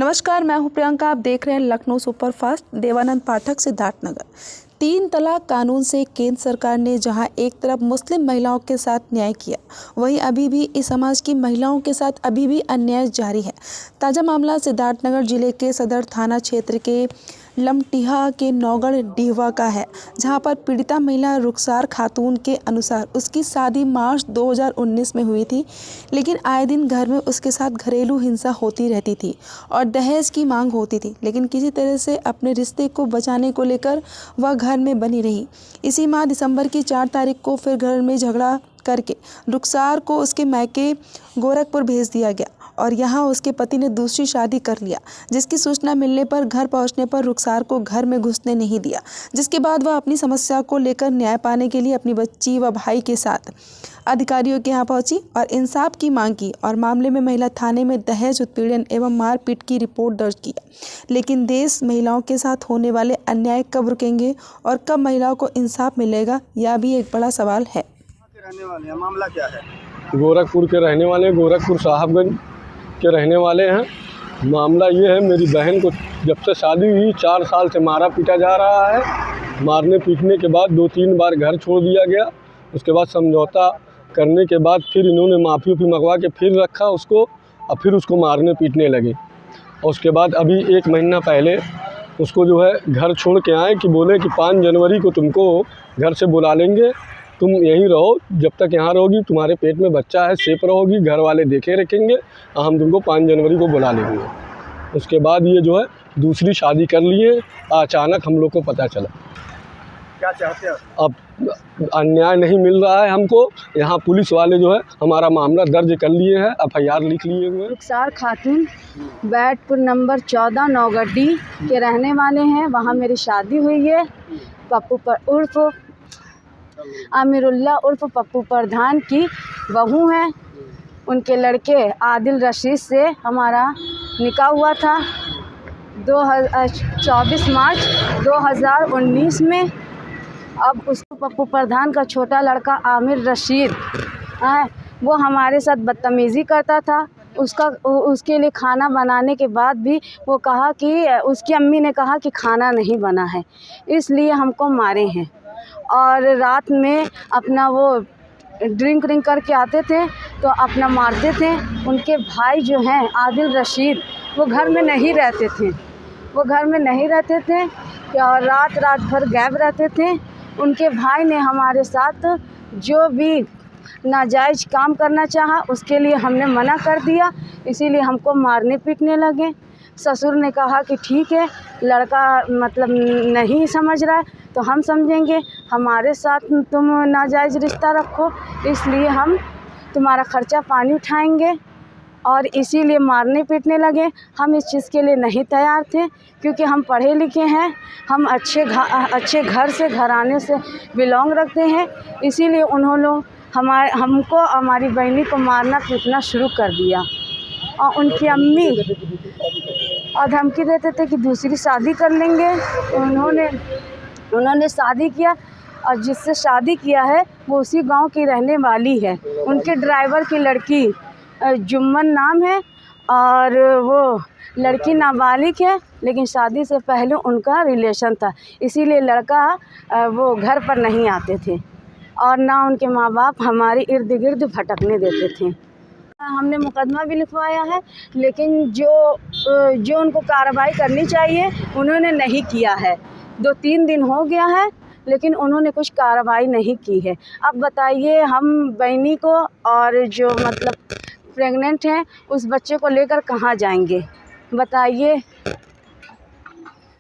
नमस्कार, मैं हूं प्रियंका। आप देख रहे हैं लखनऊ सुपरफास्ट। देवानंद पाठक, सिद्धार्थनगर। 3 तलाक कानून से केंद्र सरकार ने जहां एक तरफ मुस्लिम महिलाओं के साथ न्याय किया, वहीं अभी भी इस समाज की महिलाओं के साथ अभी भी अन्याय जारी है। ताज़ा मामला सिद्धार्थनगर जिले के सदर थाना क्षेत्र के लमटिहा के नौगढ़ डीहवा का है, जहां पर पीड़िता महिला रुखसार खातून के अनुसार उसकी शादी मार्च 2019 में हुई थी, लेकिन आए दिन घर में उसके साथ घरेलू हिंसा होती रहती थी और दहेज की मांग होती थी, लेकिन किसी तरह से अपने रिश्ते को बचाने को लेकर वह घर में बनी रही। इसी माह दिसंबर की 4 तारीख को फिर घर में झगड़ा करके रुखसार को उसके मायके गोरखपुर भेज दिया गया और यहाँ उसके पति ने दूसरी शादी कर लिया, जिसकी सूचना मिलने पर घर पहुँचने पर रुखसार को घर में घुसने नहीं दिया, जिसके बाद वह अपनी समस्या को लेकर न्याय पाने के लिए अपनी बच्ची व भाई के साथ अधिकारियों के यहाँ पहुंची और इंसाफ की मांग की और मामले में महिला थाने में दहेज उत्पीड़न एवं मारपीट की रिपोर्ट दर्ज किया। लेकिन देश महिलाओं के साथ होने वाले अन्याय कब रुकेंगे और कब महिलाओं को इंसाफ मिलेगा, यह भी एक बड़ा सवाल है। रहने वाले हैं, मामला क्या है? गोरखपुर के रहने वाले, गोरखपुर साहबगंज के रहने वाले हैं। मामला ये है, मेरी बहन को जब से शादी हुई 4 साल से मारा पीटा जा रहा है। मारने पीटने के बाद 2-3 बार घर छोड़ दिया गया। उसके बाद समझौता करने के बाद फिर इन्होंने माफ़ी मंगवा के फिर रखा उसको और फिर उसको मारने पीटने लगे। और उसके बाद अभी 1 महीना पहले उसको जो है घर छोड़ के आए कि बोले कि 5 जनवरी को तुमको घर से बुला लेंगे, तुम यहीं रहो, जब तक यहाँ रहोगी तुम्हारे पेट में बच्चा है, सेफ रहोगी, घर वाले देखे रखेंगे, हम तुमको 5 जनवरी को बुला लेंगे। उसके बाद ये जो है दूसरी शादी कर लिए। अचानक हम लोग को पता चला। क्या चाहते हैं? अब अन्याय नहीं मिल रहा है हमको। यहाँ पुलिस वाले जो है हमारा मामला दर्ज कर लिए हैं, FIR लिख लिए हुए हैं। रुखसार खातून बैटपुर नंबर 14 नौगड्डी के रहने वाले हैं। वहाँ मेरी शादी हुई है। पप्पू पर उर्फ आमिरुल्लाह उर्फ पप्पू प्रधान की बहू हैं। उनके लड़के आदिल रशीद से हमारा निकाह हुआ था 24 मार्च 2019 में। अब उसको पप्पू प्रधान का छोटा लड़का आमिर रशीद वो हमारे साथ बदतमीज़ी करता था। उसके लिए खाना बनाने के बाद भी वो कहा कि उसकी अम्मी ने कहा कि खाना नहीं बना है, इसलिए हमको मारे हैं। और रात में अपना वो ड्रिंक करके आते थे तो अपना मारते थे। उनके भाई जो हैं आदिल रशीद, वो घर में नहीं रहते थे और रात भर गायब रहते थे। उनके भाई ने हमारे साथ जो भी नाजायज़ काम करना चाहा उसके लिए हमने मना कर दिया, इसीलिए हमको मारने पीटने लगे। ससुर ने कहा कि ठीक है, लड़का मतलब नहीं समझ रहा है तो हम समझेंगे, हमारे साथ तुम नाजायज़ रिश्ता रखो, इसलिए हम तुम्हारा ख़र्चा पानी उठाएंगे और इसीलिए मारने पीटने लगे। हम इस चीज़ के लिए नहीं तैयार थे, क्योंकि हम पढ़े लिखे हैं, हम अच्छे घर से घराने से बिलोंग रखते हैं, इसीलिए उन्होंने हमको हमारी बहनी को मारना पीटना शुरू कर दिया। और उनकी अम्मी और धमकी देते थे कि दूसरी शादी कर लेंगे। उन्होंने शादी किया और जिससे शादी किया है वो उसी गांव की रहने वाली है। उनके ड्राइवर की लड़की जुम्मन नाम है और वो लड़की नाबालिग है, लेकिन शादी से पहले उनका रिलेशन था, इसीलिए लड़का वो घर पर नहीं आते थे और ना उनके माँ बाप हमारे इर्द गिर्द भटकने देते थे। हमने मुकदमा भी लिखवाया है, लेकिन जो उनको कार्रवाई करनी चाहिए उन्होंने नहीं किया है। 2-3 दिन हो गया है, लेकिन उन्होंने कुछ कार्रवाई नहीं की है। अब बताइए, हम बहनी को और जो मतलब प्रेग्नेंट हैं उस बच्चे को लेकर कहाँ जाएंगे, बताइए।